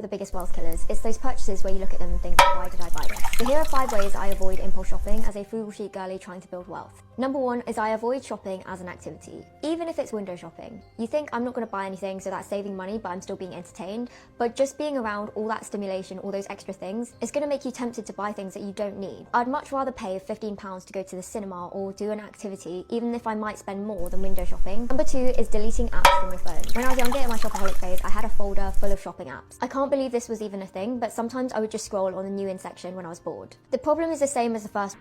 The biggest wealth killers. It's those purchases where you look at them and think, why did I buy this? So here are 5 ways I avoid impulse shopping as a frugal chic girly trying to build wealth. Number 1 is I avoid shopping as an activity, even if it's window shopping. You think I'm not going to buy anything, so that's saving money, but I'm still being entertained. But just being around all that stimulation, all those extra things, it's going to make you tempted to buy things that you don't need. I'd much rather pay £15 to go to the cinema or do an activity, even if I might spend more than window shopping. Number 2 is deleting apps from your phone. When I was younger in my shopaholic phase, I had a folder full of shopping apps. I can't believe this was even a thing, but sometimes I would just scroll on the new in section when I was bored. The problem is the same as the first.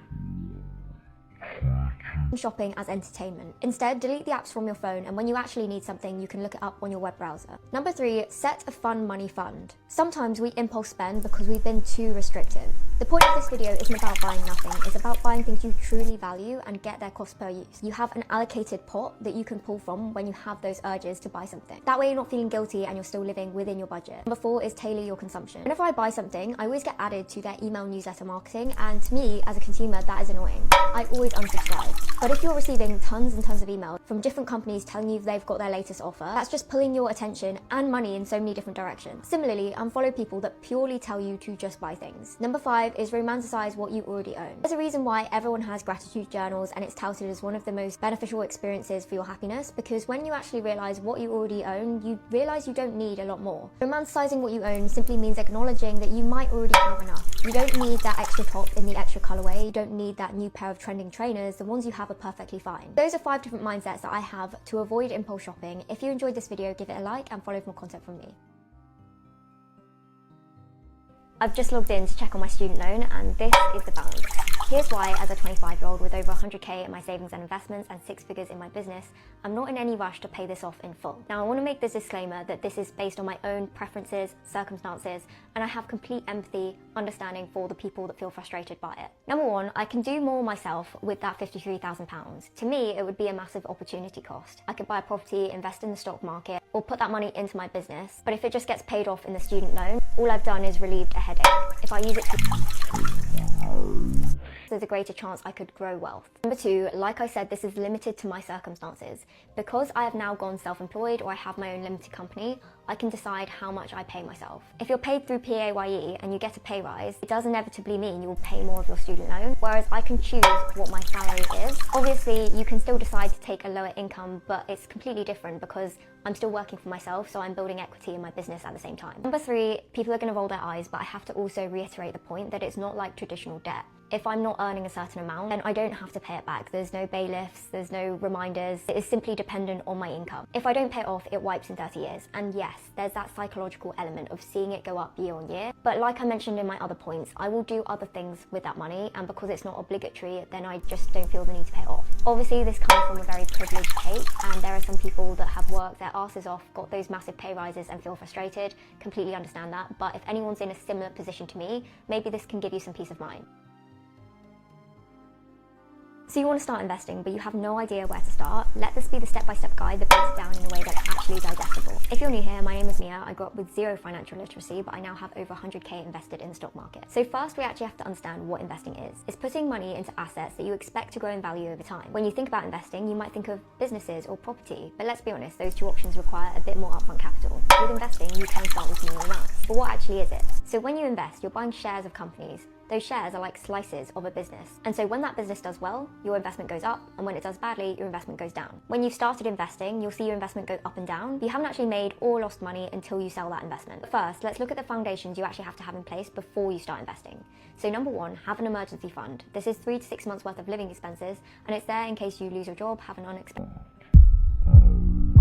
Shopping as entertainment. Instead, delete the apps from your phone, and when you actually need something, you can look it up on your web browser. Number 3, set a fun money fund. Sometimes we impulse spend because we've been too restrictive. The point of this video isn't about buying nothing, it's about buying things you truly value and get their cost per use. You have an allocated pot that you can pull from when you have those urges to buy something. That way you're not feeling guilty and you're still living within your budget. Number 4 is tailor your consumption. Whenever I buy something, I always get added to their email newsletter marketing, and to me, as a consumer, that is annoying. I always unsubscribe. But if you're receiving tons and tons of emails from different companies telling you they've got their latest offer, that's just pulling your attention and money in so many different directions. Similarly, unfollow people that purely tell you to just buy things. Number 5 is romanticize what you already own. There's a reason why everyone has gratitude journals, and it's touted as one of the most beneficial experiences for your happiness, because when you actually realize what you already own, you realize you don't need a lot more. Romanticizing what you own simply means acknowledging that you might already have enough. You don't need that extra top in the extra colorway, you don't need that new pair of trending trainers, the ones you have are perfectly fine. Those are 5 different mindsets that I have to avoid impulse shopping. If you enjoyed this video, give it a like and follow for more content from me. I've just logged in to check on my student loan, and this is the balance. Here's why, as a 25-year-old with over 100k in my savings and investments and 6 figures in my business, I'm not in any rush to pay this off in full. Now, I want to make this disclaimer that this is based on my own preferences, circumstances, and I have complete empathy, understanding for the people that feel frustrated by it. Number 1, I can do more myself with that £53,000. To me, it would be a massive opportunity cost. I could buy a property, invest in the stock market, or put that money into my business, but if it just gets paid off in the student loan, all I've done is relieved a headache. If I use it there's a greater chance I could grow wealth. Number 2, like I said, this is limited to my circumstances. Because I have now gone self-employed or I have my own limited company, I can decide how much I pay myself. If you're paid through PAYE and you get a pay rise, it does inevitably mean you will pay more of your student loan, whereas I can choose what my salary is. Obviously, you can still decide to take a lower income, but it's completely different because I'm still working for myself, so I'm building equity in my business at the same time. Number 3, people are going to roll their eyes, but I have to also reiterate the point that it's not like traditional debt. If I'm not earning a certain amount, then I don't have to pay it back. There's no bailiffs, there's no reminders. It is simply dependent on my income. If I don't pay it off, it wipes in 30 years. And yes, there's that psychological element of seeing it go up year on year. But like I mentioned in my other points, I will do other things with that money, and because it's not obligatory, then I just don't feel the need to pay it off. Obviously, this comes from a very privileged take, and there are some people that have worked their asses off, got those massive pay rises and feel frustrated. Completely understand that. But if anyone's in a similar position to me, maybe this can give you some peace of mind. So you want to start investing, but you have no idea where to start? Let this be the step-by-step guide that breaks it down in a way that's actually digestible. If you're new here, my name is Mia. I grew up with 0 financial literacy, but I now have over 100k invested in the stock market. So first, we actually have to understand what investing is. It's putting money into assets that you expect to grow in value over time. When you think about investing, you might think of businesses or property, but let's be honest, those 2 options require a bit more upfront capital. With investing, you can start with smaller amounts. But what actually is it? So when you invest, you're buying shares of companies. Those shares are like slices of a business. And so when that business does well, your investment goes up, and when it does badly, your investment goes down. When you've started investing, you'll see your investment go up and down, but you haven't actually made or lost money until you sell that investment. But first, let's look at the foundations you actually have to have in place before you start investing. So number 1, have an emergency fund. This is 3 to 6 months worth of living expenses, and it's there in case you lose your job, have an unexpected.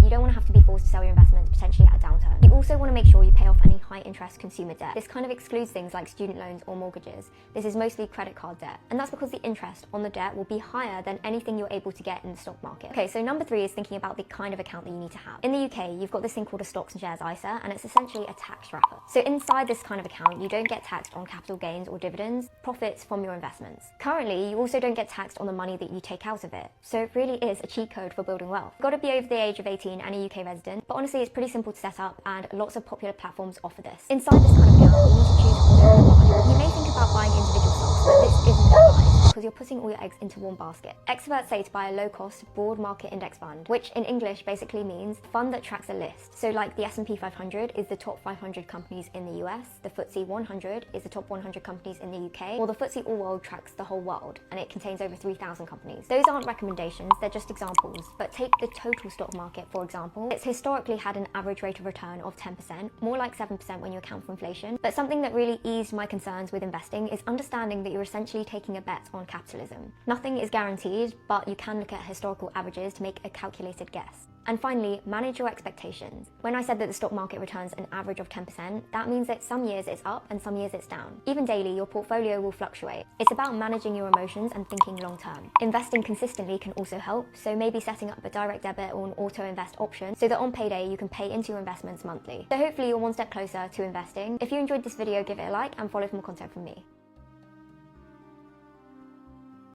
You don't want to have to be forced to sell your investments potentially at a downturn. You also want to make sure you pay off any high interest consumer debt. This kind of excludes things like student loans or mortgages. This is mostly credit card debt. And that's because the interest on the debt will be higher than anything you're able to get in the stock market. Okay, so number 3 is thinking about the kind of account that you need to have. In the UK, you've got this thing called a stocks and shares ISA, and it's essentially a tax wrapper. So inside this kind of account, you don't get taxed on capital gains or dividends, profits from your investments. Currently, you also don't get taxed on the money that you take out of it. So it really is a cheat code for building wealth. You've got to be over the age of 18 and a UK resident, but honestly, it's pretty simple to set up, and lots of popular platforms offer this. Inside this kind of account, you need to choose what you're going to buy. You may think about buying individual stocks, but this isn't advice because you're putting all your eggs into one basket. Experts say to buy a low-cost, broad market index fund, which in English basically means fund that tracks a list. So like the S&P 500 is the top 500 companies in the US, the FTSE 100 is the top 100 companies in the UK, or the FTSE All World tracks the whole world, and it contains over 3,000 companies. Those aren't recommendations, they're just examples, but take the total stock market for example. It's historically had an average rate of return of 10%, more like 7% when you account for inflation. But something that really eased my concerns with investing is understanding that you're essentially taking a bet on capitalism. Nothing is guaranteed, but you can look at historical averages to make a calculated guess. And finally, manage your expectations. When I said that the stock market returns an average of 10%, that means that some years it's up and some years it's down. Even daily, your portfolio will fluctuate. It's about managing your emotions and thinking long term. Investing consistently can also help, so maybe setting up a direct debit or an auto invest option so that on payday you can pay into your investments monthly. So hopefully you're one step closer to investing. If you enjoyed this video, give it a like and follow for more content from me.